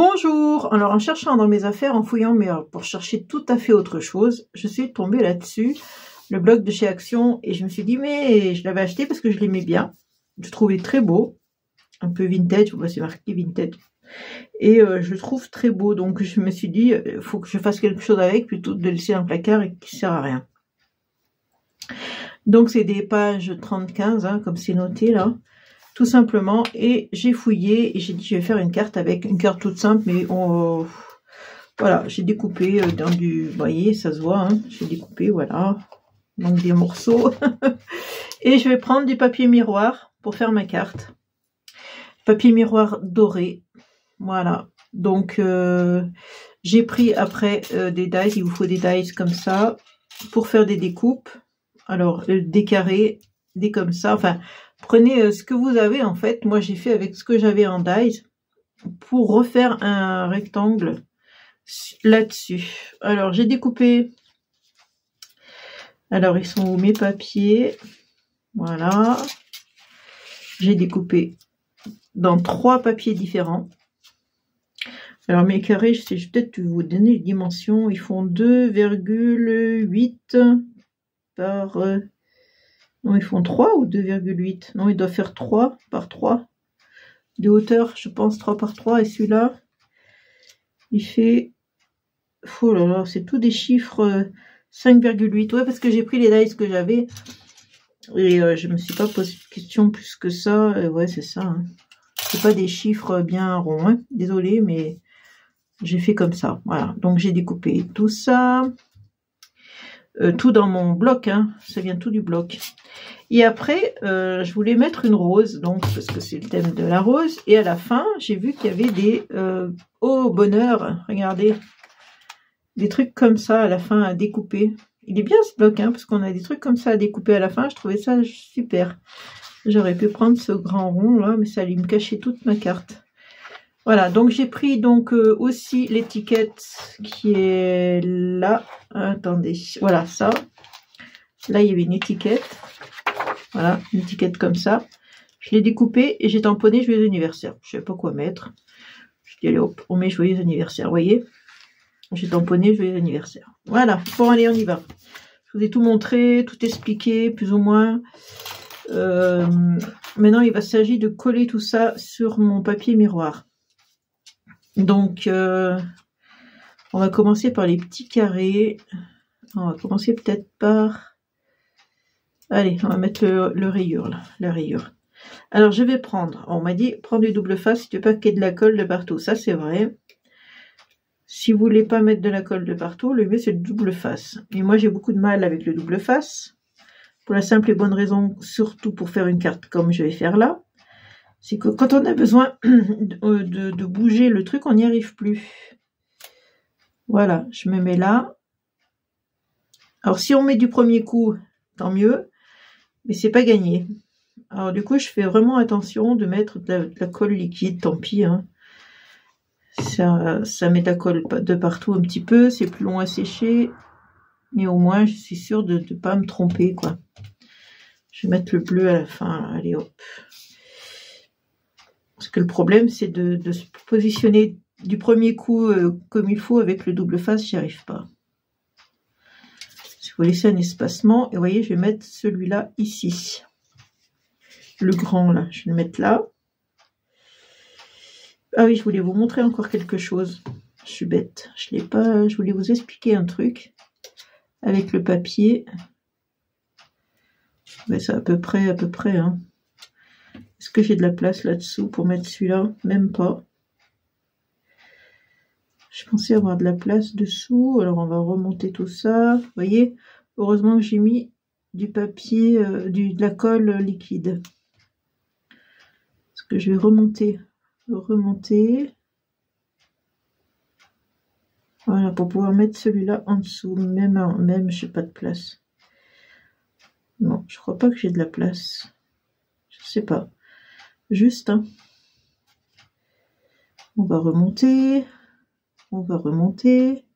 Bonjour! Alors en cherchant dans mes affaires, en fouillant mais pour chercher tout à fait autre chose, je suis tombée là-dessus, le blog de chez Action, et je me suis dit mais je l'avais acheté parce que je l'aimais bien, je trouvais très beau, un peu vintage, c'est marqué vintage, et je le trouve très beau, donc je me suis dit il faut que je fasse quelque chose avec plutôt que de le laisser dans le placard et qui sert à rien. Donc c'est des pages 30-15 hein, comme c'est noté là. Tout simplement, et j'ai fouillé et j'ai dit je vais faire une carte avec une carte toute simple, mais voilà, j'ai découpé dans du, vous voyez, ça se voit, hein, j'ai découpé, voilà, donc des morceaux, et je vais prendre du papier miroir pour faire ma carte, papier miroir doré, voilà, donc j'ai pris après des dies, il vous faut des dies comme ça, pour faire des découpes, alors des carrés, des comme ça, enfin, prenez ce que vous avez en fait. Moi j'ai fait avec ce que j'avais en dies pour refaire un rectangle là-dessus. Alors j'ai découpé. Alors ils sont où mes papiers? Voilà. J'ai découpé dans 3 papiers différents. Alors mes carrés, je vais peut-être vous donner les dimensions. Ils font 2,8 par... non, ils font 3 ou 2,8? Non, ils doivent faire 3 par 3. De hauteur, je pense 3 par 3. Et celui-là, il fait... oh là là, c'est tout des chiffres 5,8. Ouais, parce que j'ai pris les dies que j'avais. Et je me suis pas posé de questions plus que ça. Ouais, c'est ça. Hein. C'est pas des chiffres bien ronds. Hein. Désolée, mais j'ai fait comme ça. Voilà. Donc j'ai découpé tout ça. Tout dans mon bloc. Hein. Ça vient tout du bloc. Et après, je voulais mettre une rose, donc parce que c'est le thème de la rose. Et à la fin, j'ai vu qu'il y avait des oh bonheur, regardez, des trucs comme ça à la fin à découper. Il est bien ce bloc, hein, parce qu'on a des trucs comme ça à découper à la fin. Je trouvais ça super. J'aurais pu prendre ce grand rond là, mais ça allait me cacher toute ma carte. Voilà, donc j'ai pris donc aussi l'étiquette qui est là. Attendez, voilà ça. Là, il y avait une étiquette. Voilà, une étiquette comme ça. Je l'ai découpée et j'ai tamponné joyeux anniversaire. Je ne sais pas quoi mettre. Je dis allez hop, on met joyeux anniversaire. Vous voyez, j'ai tamponné joyeux anniversaire. Voilà, bon allez, on y va. Je vous ai tout montré, tout expliqué, plus ou moins. Maintenant, il va s'agir de coller tout ça sur mon papier miroir. Donc, on va commencer par les petits carrés. On va commencer peut-être par... Allez, on va mettre le rayure, là, la rayure. Alors, je vais prendre, on m'a dit, prends du double face si tu veux pas qu'il y ait de la colle de partout. Ça, c'est vrai. Si vous voulez pas mettre de la colle de partout, le mieux, c'est le double face. Et moi, j'ai beaucoup de mal avec le double face. Pour la simple et bonne raison, surtout pour faire une carte comme je vais faire là, c'est que quand on a besoin de bouger le truc, on n'y arrive plus. Voilà, je me mets là. Alors, si on met du premier coup, tant mieux. Mais c'est pas gagné. Alors du coup, je fais vraiment attention de mettre de la colle liquide, tant pis. Hein. Ça met de la colle de partout un petit peu, c'est plus long à sécher. Mais au moins, je suis sûre de ne pas me tromper, quoi. Je vais mettre le bleu à la fin. Allez, hop. Parce que le problème, c'est de se positionner du premier coup comme il faut avec le double face, j'y arrive pas. Il faut laisser un espacement. Et vous voyez, je vais mettre celui-là ici. Le grand, là. Je vais le mettre là. Ah oui, je voulais vous montrer encore quelque chose. Je suis bête. Je l'ai pas. Je voulais vous expliquer un truc. Avec le papier. Mais c'est à peu près, hein. Est-ce que j'ai de la place là-dessous pour mettre celui-là? Même pas. Je pensais avoir de la place dessous. Alors, on va remonter tout ça. Vous voyez, heureusement que j'ai mis du papier, de la colle liquide. Parce que je vais remonter. Voilà, pour pouvoir mettre celui-là en dessous. Même, je n'ai pas de place. Non, je crois pas que j'ai de la place. Je sais pas. Juste, hein. On va remonter. Et on va remonter.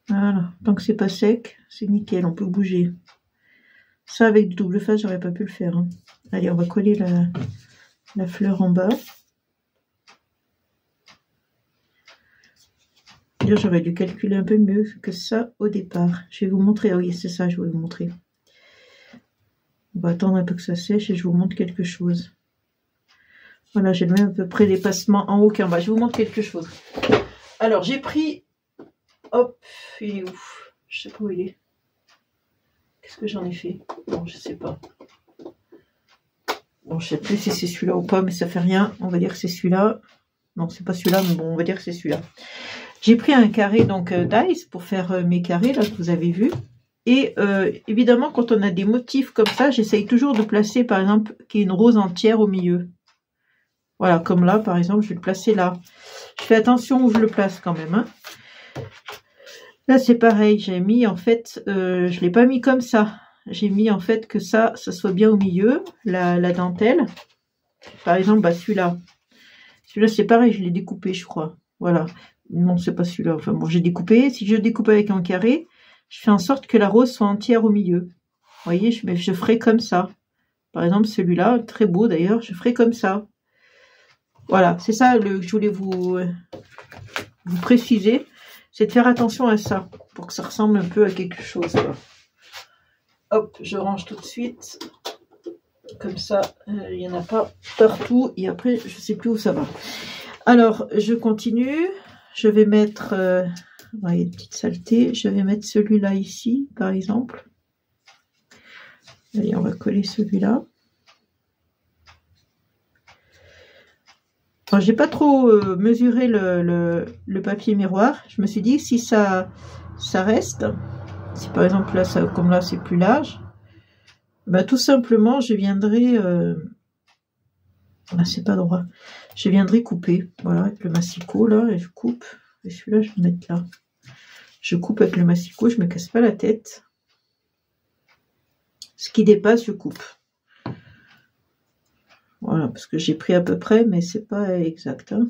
Voilà, tant que c'est pas sec, c'est nickel, on peut bouger. Ça, avec du double face, j'aurais pas pu le faire. Hein. Allez, on va coller la fleur en bas. J'aurais dû calculer un peu mieux que ça au départ. Je vais vous montrer. Ah oui, c'est ça, je vais vous montrer. On va attendre un peu que ça sèche et je vous montre quelque chose. Voilà, j'ai le même à peu près l'espacement en haut qu'en bas. Je vous montre quelque chose. Alors, j'ai pris... Hop, il est où? Je sais pas où il est. Qu'est-ce que j'en ai fait? Bon, je sais pas. Bon, je sais plus si c'est celui-là ou pas, mais ça fait rien. On va dire que c'est celui-là. Non, c'est pas celui-là, mais bon, on va dire que c'est celui-là. J'ai pris un carré donc d'ice pour faire mes carrés, là, que vous avez vu. Et évidemment, quand on a des motifs comme ça, j'essaye toujours de placer, par exemple, qu'il y ait une rose entière au milieu. Voilà, comme là, par exemple, je vais le placer là. Je fais attention où je le place quand même. Hein. Là, c'est pareil, j'ai mis, en fait, je l'ai pas mis comme ça. J'ai mis, en fait, que ça soit bien au milieu, la dentelle. Par exemple, bah, celui-là. Celui-là, c'est pareil, je l'ai découpé, je crois. Voilà. Non, c'est pas celui-là. Enfin, bon, j'ai découpé. Si je découpe avec un carré, je fais en sorte que la rose soit entière au milieu. Vous voyez, je ferai comme ça. Par exemple, celui-là, très beau d'ailleurs, je ferai comme ça. Voilà, c'est ça que je voulais vous préciser. C'est de faire attention à ça, pour que ça ressemble un peu à quelque chose. Quoi. Hop, je range tout de suite. Comme ça, il n'y en a pas partout. Et après, je ne sais plus où ça va. Alors, je continue. Je vais mettre... il y a une petite saleté. Je vais mettre celui-là ici, par exemple. Allez, on va coller celui-là. J'ai pas trop mesuré le papier miroir. Je me suis dit, si ça reste, si par exemple là, comme là, c'est plus large, bah, tout simplement, je viendrai... c'est pas droit. Je viendrai couper, voilà, avec le massicot, là, et je coupe. Et celui-là, je vais le mettre là. Je coupe avec le massicot, je me casse pas la tête. Ce qui dépasse, je coupe. Voilà, parce que j'ai pris à peu près, mais c'est pas exact. Hein.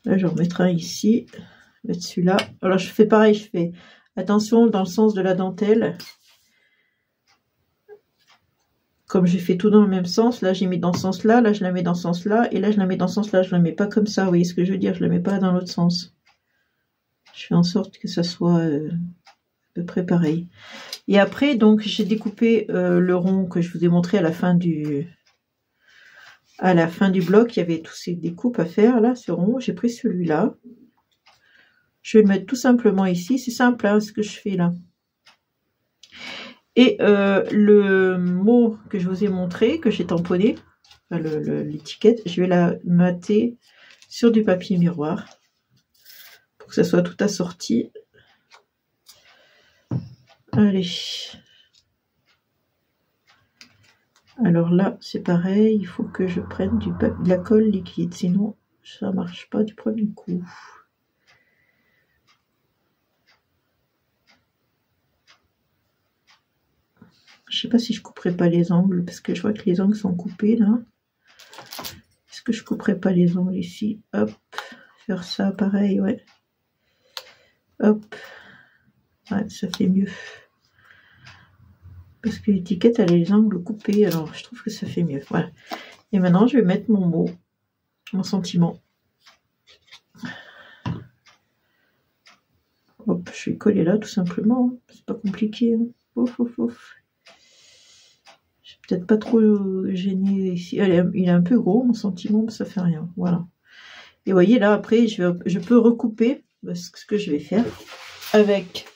Là, je remettrai un ici. Je vais mettre celui-là. Alors, je fais pareil, je fais attention dans le sens de la dentelle. Comme j'ai fait tout dans le même sens, là, j'ai mis dans ce sens-là, là, je la mets dans ce sens-là, et là, je la mets dans ce sens-là. Je la mets pas comme ça, vous voyez ce que je veux dire? Je la mets pas dans l'autre sens. Je fais en sorte que ça soit à peu près pareil. Et après, donc, j'ai découpé le rond que je vous ai montré à la fin du bloc. Il y avait tous ces découpes à faire, là, ce rond. J'ai pris celui-là. Je vais le mettre tout simplement ici. C'est simple, hein, ce que je fais là. Et le mot que je vous ai montré, que j'ai tamponné, enfin, l'étiquette, je vais la mater sur du papier miroir. Pour que ça soit tout assorti. Allez. Alors là, c'est pareil, il faut que je prenne de la colle liquide, sinon ça marche pas du premier coup. Je sais pas si je couperai pas les angles, parce que je vois que les angles sont coupés là. Est-ce que je couperai pas les angles ici? Hop, faire ça pareil, ouais. Hop, ouais, ça fait mieux. Parce que l'étiquette, elle a les angles coupés, alors je trouve que ça fait mieux. Voilà. Et maintenant, je vais mettre mon mot, mon sentiment. Hop, je vais coller là, tout simplement. C'est pas compliqué. Hein. Ouf, ouf, ouf. Je vais peut-être pas trop gêner ici. Allez, il est un peu gros, mon sentiment, mais ça fait rien. Voilà. Et vous voyez, là, après, je peux recouper ce que je vais faire avec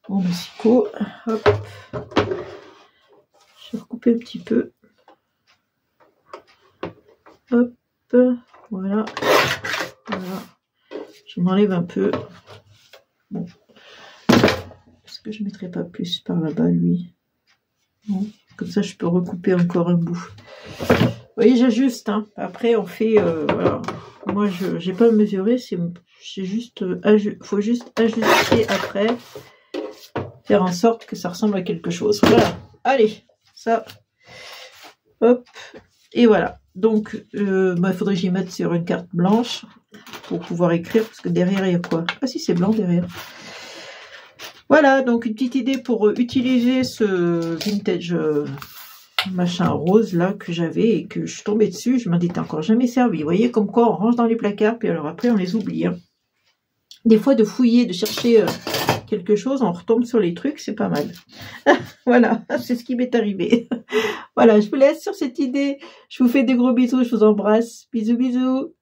mon massicot. Hop. Je vais recouper un petit peu. Hop. Voilà. Voilà. Je m'enlève un peu. Bon. Est-ce que je ne mettrai pas plus par là-bas, lui? Non. Comme ça, je peux recouper encore un bout. Vous voyez, j'ajuste. Hein. Après, on fait... voilà. Moi, je n'ai pas mesuré. Faut juste ajuster après. Faire en sorte que ça ressemble à quelque chose. Voilà. Allez. Ça. Hop. Et voilà. Donc, il faudrait que j'y mette sur une carte blanche pour pouvoir écrire. Parce que derrière, il y a quoi? Ah si, c'est blanc derrière. Voilà, donc une petite idée pour utiliser ce vintage machin rose là que j'avais et que je suis tombée dessus. Je m'en étais encore jamais servi. Vous voyez comme quoi on range dans les placards, puis alors après on les oublie. Hein. Des fois de fouiller, de chercher quelque chose, on retombe sur les trucs, c'est pas mal. Voilà, c'est ce qui m'est arrivé. Voilà, je vous laisse sur cette idée. Je vous fais des gros bisous, je vous embrasse. Bisous, bisous.